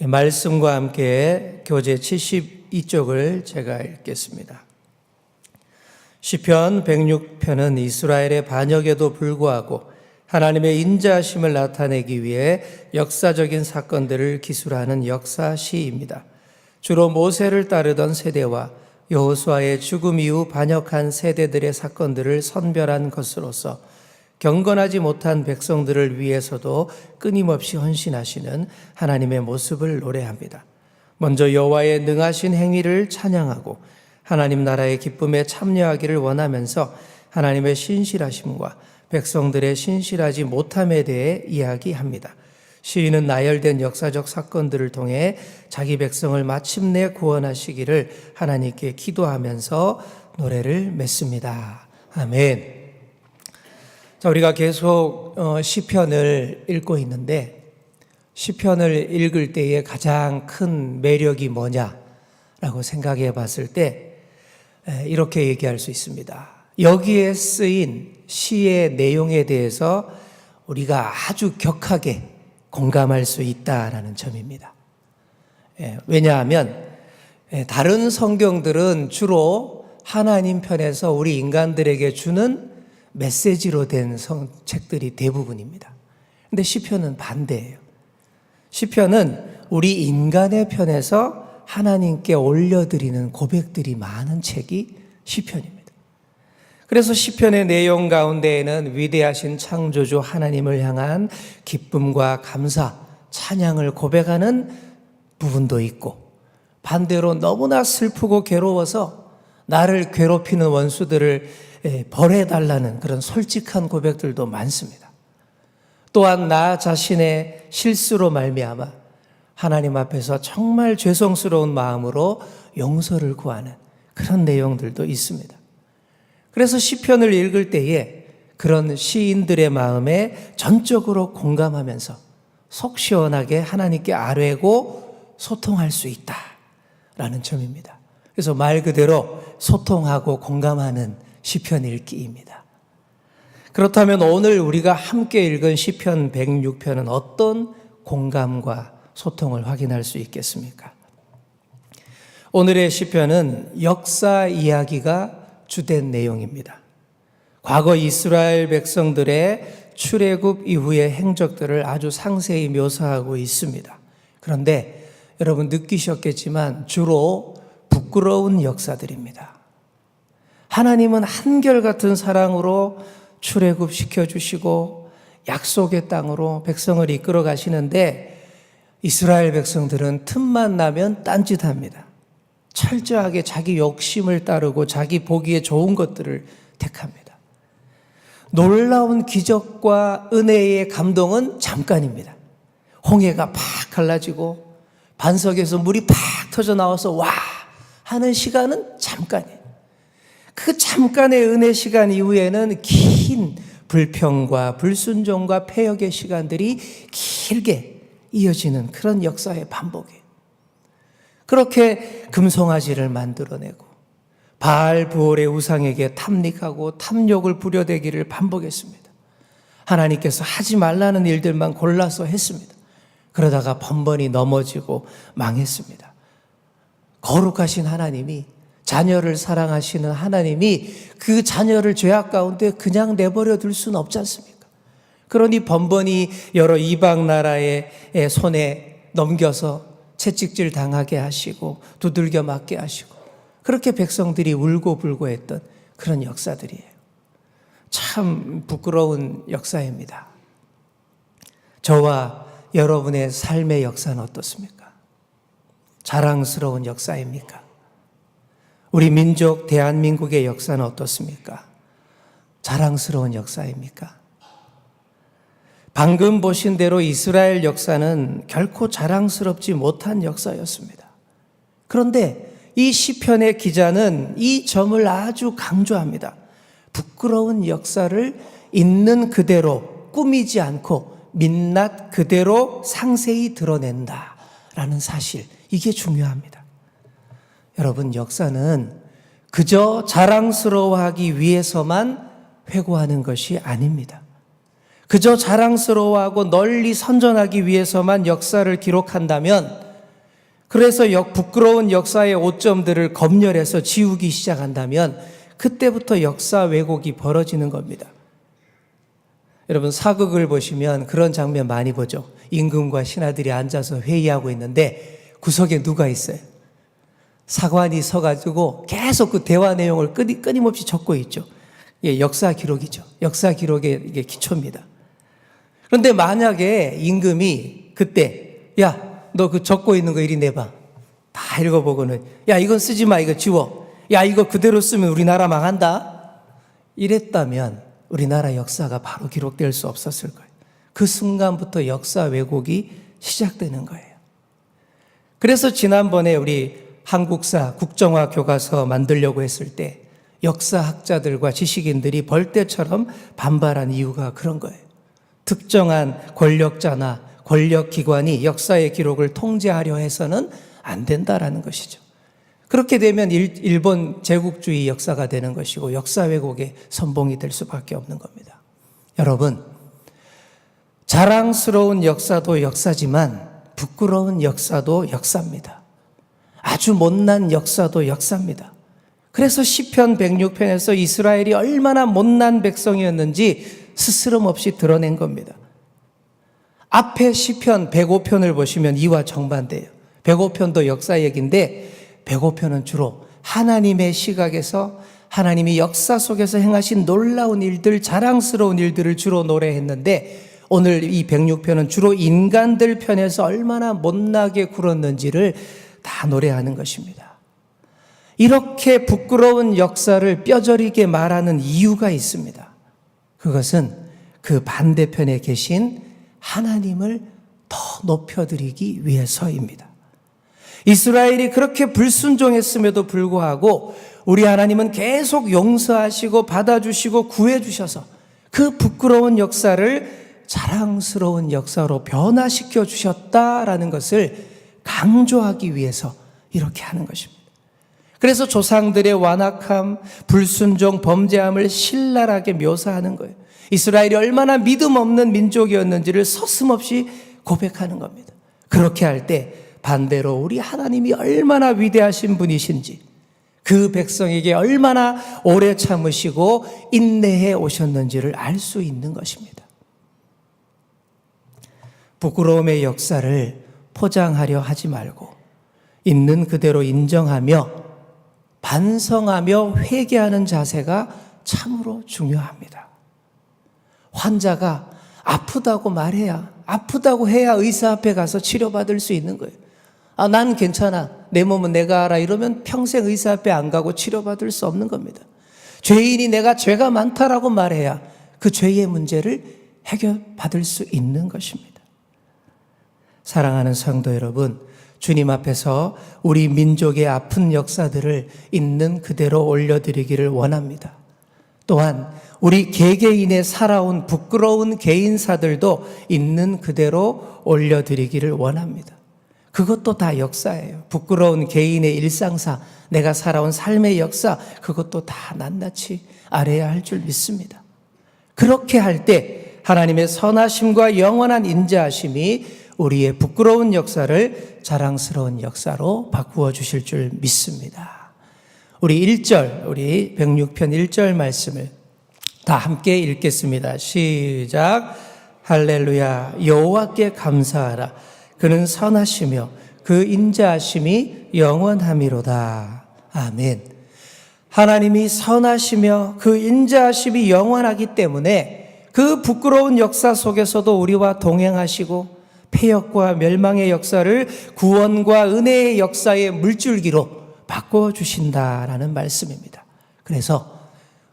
말씀과 함께 교재 72쪽을 제가 읽겠습니다. 시편 106편은 이스라엘의 반역에도 불구하고 하나님의 인자하심을 나타내기 위해 역사적인 사건들을 기술하는 역사 시입니다. 주로 모세를 따르던 세대와 여호수아의 죽음 이후 반역한 세대들의 사건들을 선별한 것으로서 경건하지 못한 백성들을 위해서도 끊임없이 헌신하시는 하나님의 모습을 노래합니다. 먼저 여호와의 능하신 행위를 찬양하고 하나님 나라의 기쁨에 참여하기를 원하면서 하나님의 신실하심과 백성들의 신실하지 못함에 대해 이야기합니다. 시인은 나열된 역사적 사건들을 통해 자기 백성을 마침내 구원하시기를 하나님께 기도하면서 노래를 맺습니다. 아멘. 자, 우리가 계속 시편을 읽고 있는데 시편을 읽을 때의 가장 큰 매력이 뭐냐라고 생각해 봤을 때 이렇게 얘기할 수 있습니다. 여기에 쓰인 시의 내용에 대해서 우리가 아주 격하게 공감할 수 있다라는 점입니다. 왜냐하면 다른 성경들은 주로 하나님 편에서 우리 인간들에게 주는 메시지로 된 책들이 대부분입니다. 근데 시편은 반대예요. 시편은 우리 인간의 편에서 하나님께 올려드리는 고백들이 많은 책이 시편입니다. 그래서 시편의 내용 가운데에는 위대하신 창조주 하나님을 향한 기쁨과 감사, 찬양을 고백하는 부분도 있고 반대로 너무나 슬프고 괴로워서 나를 괴롭히는 원수들을 벌해달라는 그런 솔직한 고백들도 많습니다. 또한 나 자신의 실수로 말미암아 하나님 앞에서 정말 죄송스러운 마음으로 용서를 구하는 그런 내용들도 있습니다. 그래서 시편을 읽을 때에 그런 시인들의 마음에 전적으로 공감하면서 속 시원하게 하나님께 아뢰고 소통할 수 있다라는 점입니다. 그래서 말 그대로 소통하고 공감하는 시편 읽기입니다. 그렇다면 오늘 우리가 함께 읽은 시편 106편은 어떤 공감과 소통을 확인할 수 있겠습니까? 오늘의 시편은 역사 이야기가 주된 내용입니다. 과거 이스라엘 백성들의 출애굽 이후의 행적들을 아주 상세히 묘사하고 있습니다. 그런데 여러분 느끼셨겠지만 주로 부끄러운 역사들입니다. 하나님은 한결같은 사랑으로 출애굽 시켜주시고 약속의 땅으로 백성을 이끌어 가시는데 이스라엘 백성들은 틈만 나면 딴짓합니다. 철저하게 자기 욕심을 따르고 자기 보기에 좋은 것들을 택합니다. 놀라운 기적과 은혜의 감동은 잠깐입니다. 홍해가 팍 갈라지고 반석에서 물이 팍 터져 나와서 와 하는 시간은 잠깐이에요. 그 잠깐의 은혜 시간 이후에는 긴 불평과 불순종과 패역의 시간들이 길게 이어지는 그런 역사의 반복이에요. 그렇게 금송아지를 만들어내고 바알 부올의 우상에게 탐닉하고 탐욕을 부려대기를 반복했습니다. 하나님께서 하지 말라는 일들만 골라서 했습니다. 그러다가 번번이 넘어지고 망했습니다. 거룩하신 하나님이 자녀를 사랑하시는 하나님이 그 자녀를 죄악 가운데 그냥 내버려 둘 수는 없지 않습니까? 그러니 번번이 여러 이방 나라의 손에 넘겨서 채찍질 당하게 하시고 두들겨 맞게 하시고 그렇게 백성들이 울고불고 했던 그런 역사들이에요. 참 부끄러운 역사입니다. 저와 여러분의 삶의 역사는 어떻습니까? 자랑스러운 역사입니까? 우리 민족 대한민국의 역사는 어떻습니까? 자랑스러운 역사입니까? 방금 보신 대로 이스라엘 역사는 결코 자랑스럽지 못한 역사였습니다. 그런데 이 시편의 기자는 이 점을 아주 강조합니다. 부끄러운 역사를 있는 그대로 꾸미지 않고 민낯 그대로 상세히 드러낸다라는 사실, 이게 중요합니다. 여러분, 역사는 그저 자랑스러워하기 위해서만 회고하는 것이 아닙니다. 그저 자랑스러워하고 널리 선전하기 위해서만 역사를 기록한다면 그래서 부끄러운 역사의 오점들을 검열해서 지우기 시작한다면 그때부터 역사 왜곡이 벌어지는 겁니다. 여러분, 사극을 보시면 그런 장면 많이 보죠. 임금과 신하들이 앉아서 회의하고 있는데 구석에 누가 있어요? 사관이 서가지고 계속 그 대화 내용을 끊임없이 적고 있죠. 예, 역사 기록이죠. 역사 기록의 이게 기초입니다. 그런데 만약에 임금이 그때, 야, 너 그 적고 있는 거 이리 내봐. 다 읽어보고는, 야, 이건 쓰지 마, 이거 지워. 야, 이거 그대로 쓰면 우리나라 망한다. 이랬다면 우리나라 역사가 바로 기록될 수 없었을 거예요. 그 순간부터 역사 왜곡이 시작되는 거예요. 그래서 지난번에 우리 한국사 국정화 교과서 만들려고 했을 때 역사학자들과 지식인들이 벌떼처럼 반발한 이유가 그런 거예요. 특정한 권력자나 권력기관이 역사의 기록을 통제하려 해서는 안 된다라는 것이죠. 그렇게 되면 일본 제국주의 역사가 되는 것이고 역사 왜곡의 선봉이 될 수밖에 없는 겁니다. 여러분, 자랑스러운 역사도 역사지만 부끄러운 역사도 역사입니다. 아주 못난 역사도 역사입니다. 그래서 시편 106편에서 이스라엘이 얼마나 못난 백성이었는지 스스럼 없이 드러낸 겁니다. 앞에 시편 105편을 보시면 이와 정반대예요. 105편도 역사 얘기인데 105편은 주로 하나님의 시각에서 하나님이 역사 속에서 행하신 놀라운 일들, 자랑스러운 일들을 주로 노래했는데 오늘 이 106편은 주로 인간들 편에서 얼마나 못나게 굴었는지를 다 노래하는 것입니다. 이렇게 부끄러운 역사를 뼈저리게 말하는 이유가 있습니다. 그것은 그 반대편에 계신 하나님을 더 높여드리기 위해서입니다. 이스라엘이 그렇게 불순종했음에도 불구하고 우리 하나님은 계속 용서하시고 받아주시고 구해주셔서 그 부끄러운 역사를 자랑스러운 역사로 변화시켜 주셨다라는 것을 강조하기 위해서 이렇게 하는 것입니다. 그래서 조상들의 완악함, 불순종, 범죄함을 신랄하게 묘사하는 거예요. 이스라엘이 얼마나 믿음 없는 민족이었는지를 서슴없이 고백하는 겁니다. 그렇게 할 때 반대로 우리 하나님이 얼마나 위대하신 분이신지, 그 백성에게 얼마나 오래 참으시고 인내해 오셨는지를 알 수 있는 것입니다. 부끄러움의 역사를 포장하려 하지 말고 있는 그대로 인정하며 반성하며 회개하는 자세가 참으로 중요합니다. 환자가 아프다고 말해야, 아프다고 해야 의사 앞에 가서 치료받을 수 있는 거예요. 아, 난 괜찮아, 내 몸은 내가 알아, 이러면 평생 의사 앞에 안 가고 치료받을 수 없는 겁니다. 죄인이 내가 죄가 많다라고 말해야 그 죄의 문제를 해결받을 수 있는 것입니다. 사랑하는 성도 여러분, 주님 앞에서 우리 민족의 아픈 역사들을 있는 그대로 올려드리기를 원합니다. 또한 우리 개개인의 살아온 부끄러운 개인사들도 있는 그대로 올려드리기를 원합니다. 그것도 다 역사예요. 부끄러운 개인의 일상사, 내가 살아온 삶의 역사, 그것도 다 낱낱이 알아야 할 줄 믿습니다. 그렇게 할 때 하나님의 선하심과 영원한 인자하심이 우리의 부끄러운 역사를 자랑스러운 역사로 바꾸어 주실 줄 믿습니다. 우리 1절, 우리 106편 1절 말씀을 다 함께 읽겠습니다. 시작. 할렐루야. 여호와께 감사하라. 그는 선하시며 그 인자하심이 영원함이로다. 아멘. 하나님이 선하시며 그 인자하심이 영원하기 때문에 그 부끄러운 역사 속에서도 우리와 동행하시고 폐역과 멸망의 역사를 구원과 은혜의 역사의 물줄기로 바꿔주신다라는 말씀입니다. 그래서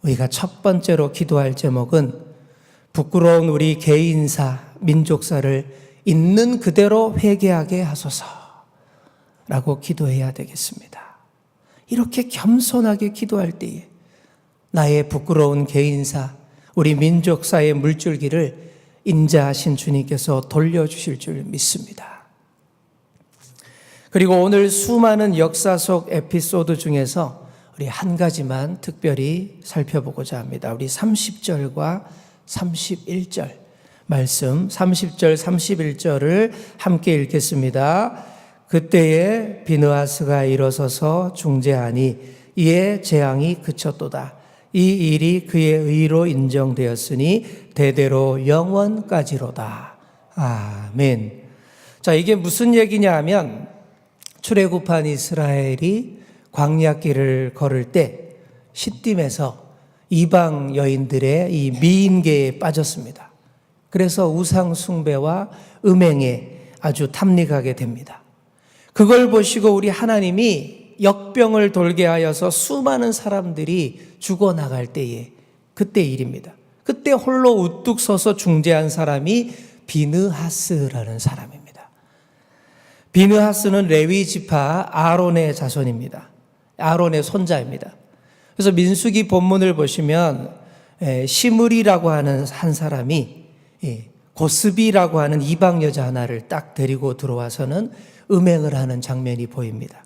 우리가 첫 번째로 기도할 제목은 부끄러운 우리 개인사, 민족사를 있는 그대로 회개하게 하소서라고 기도해야 되겠습니다. 이렇게 겸손하게 기도할 때에 나의 부끄러운 개인사, 우리 민족사의 물줄기를 인자하신 주님께서 돌려주실 줄 믿습니다. 그리고 오늘 수많은 역사 속 에피소드 중에서 우리 한 가지만 특별히 살펴보고자 합니다. 우리 30절과 31절 말씀, 30절, 31절을 함께 읽겠습니다. 그때에 비느하스가 일어서서 중재하니 이에 재앙이 그쳤도다. 이 일이 그의 의로 인정되었으니 대대로 영원까지로다. 아멘. 자, 이게 무슨 얘기냐 하면 출애굽한 이스라엘이 광야길을 걸을 때 시딤에서 이방 여인들의 이 미인계에 빠졌습니다. 그래서 우상 숭배와 음행에 아주 탐닉하게 됩니다. 그걸 보시고 우리 하나님이 역병을 돌게 하여서 수많은 사람들이 죽어나갈 때에 그때 일입니다. 그때 홀로 우뚝 서서 중재한 사람이 비느하스라는 사람입니다. 비느하스는 레위 지파 아론의 자손입니다. 아론의 손자입니다. 그래서 민수기 본문을 보시면 시므리라고 하는 한 사람이 고스비라고 하는 이방 여자 하나를 딱 데리고 들어와서는 음행을 하는 장면이 보입니다.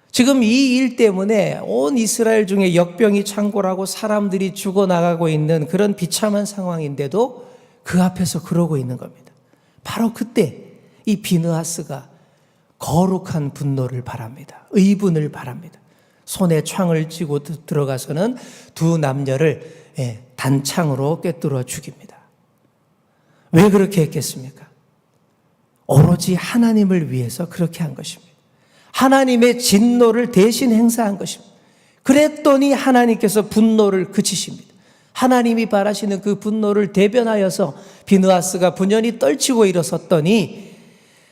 지금 이 일 때문에 온 이스라엘 중에 역병이 창궐하고 사람들이 죽어나가고 있는 그런 비참한 상황인데도 그 앞에서 그러고 있는 겁니다. 바로 그때 이 비느하스가 거룩한 분노를 바랍니다. 의분을 바랍니다. 손에 창을 쥐고 들어가서는 두 남녀를 단창으로 꿰뚫어 죽입니다. 왜 그렇게 했겠습니까? 오로지 하나님을 위해서 그렇게 한 것입니다. 하나님의 진노를 대신 행사한 것입니다. 그랬더니 하나님께서 분노를 그치십니다. 하나님이 바라시는 그 분노를 대변하여서 비느하스가 분연히 떨치고 일어섰더니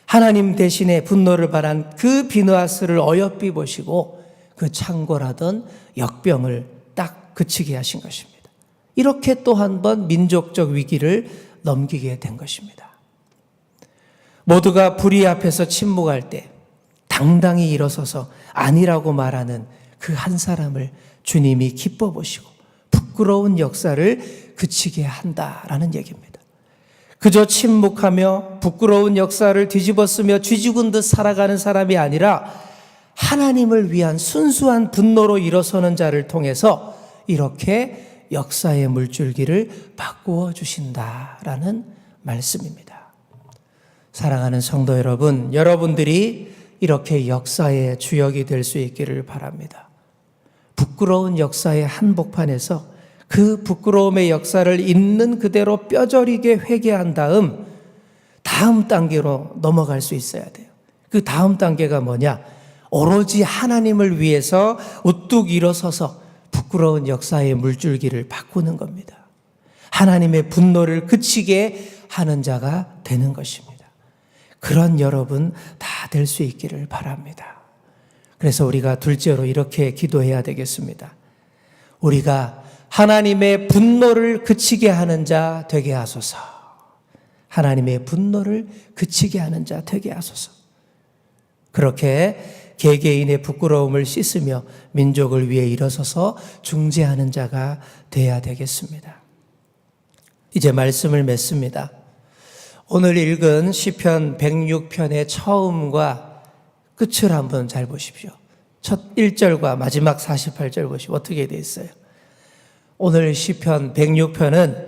하나님 대신에 분노를 바란 그 비느하스를 어여삐 보시고 그 창궐하던 역병을 딱 그치게 하신 것입니다. 이렇게 또 한 번 민족적 위기를 넘기게 된 것입니다. 모두가 불의 앞에서 침묵할 때 당당히 일어서서 아니라고 말하는 그 한 사람을 주님이 기뻐 보시고 부끄러운 역사를 그치게 한다라는 얘기입니다. 그저 침묵하며 부끄러운 역사를 뒤집어쓰며 쥐죽은 듯 살아가는 사람이 아니라 하나님을 위한 순수한 분노로 일어서는 자를 통해서 이렇게 역사의 물줄기를 바꾸어 주신다라는 말씀입니다. 사랑하는 성도 여러분, 여러분들이 이렇게 역사의 주역이 될 수 있기를 바랍니다. 부끄러운 역사의 한복판에서 그 부끄러움의 역사를 있는 그대로 뼈저리게 회개한 다음 단계로 넘어갈 수 있어야 돼요. 그 다음 단계가 뭐냐? 오로지 하나님을 위해서 우뚝 일어서서 부끄러운 역사의 물줄기를 바꾸는 겁니다. 하나님의 분노를 그치게 하는 자가 되는 것입니다. 그런 여러분 다 될 수 있기를 바랍니다. 그래서 우리가 둘째로 이렇게 기도해야 되겠습니다. 우리가 하나님의 분노를 그치게 하는 자 되게 하소서. 하나님의 분노를 그치게 하는 자 되게 하소서. 그렇게 개개인의 부끄러움을 씻으며 민족을 위해 일어서서 중재하는 자가 돼야 되겠습니다. 이제 말씀을 맺습니다. 오늘 읽은 시편 106편의 처음과 끝을 한번 잘 보십시오. 첫 1절과 마지막 48절 보시면 어떻게 되어 있어요? 오늘 시편 106편은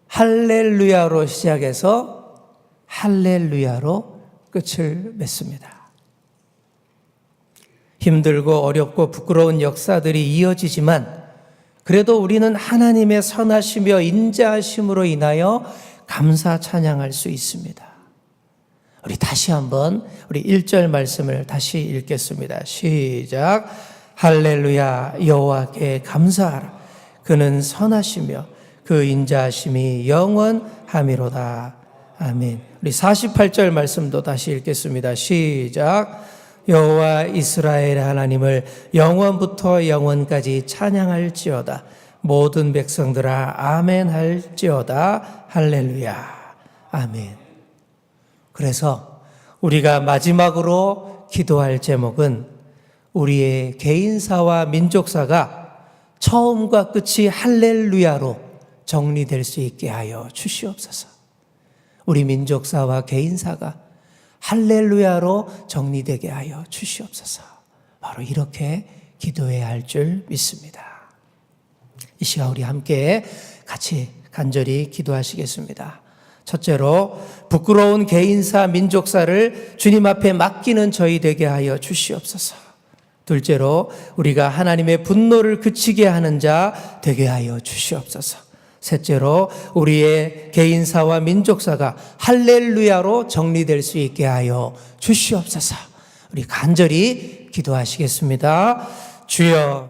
할렐루야로 시작해서 할렐루야로 끝을 맺습니다. 힘들고 어렵고 부끄러운 역사들이 이어지지만 그래도 우리는 하나님의 선하시며 인자하심으로 인하여 감사 찬양할 수 있습니다. 우리 다시 한번 우리 1절 말씀을 다시 읽겠습니다. 시작. 할렐루야 여호와께 감사하라. 그는 선하시며 그 인자하심이 영원하미로다. 아멘. 우리 48절 말씀도 다시 읽겠습니다. 시작. 여호와 이스라엘 하나님을 영원부터 영원까지 찬양할지어다. 모든 백성들아 아멘 할지어다. 할렐루야. 아멘. 그래서 우리가 마지막으로 기도할 제목은 우리의 개인사와 민족사가 처음과 끝이 할렐루야로 정리될 수 있게 하여 주시옵소서. 우리 민족사와 개인사가 할렐루야로 정리되게 하여 주시옵소서. 바로 이렇게 기도해야 할 줄 믿습니다. 이 시간 우리 함께 같이 간절히 기도하시겠습니다. 첫째로 부끄러운 개인사, 민족사를 주님 앞에 맡기는 저희 되게 하여 주시옵소서. 둘째로 우리가 하나님의 분노를 그치게 하는 자 되게 하여 주시옵소서. 셋째로 우리의 개인사와 민족사가 할렐루야로 정리될 수 있게 하여 주시옵소서. 우리 간절히 기도하시겠습니다. 주여.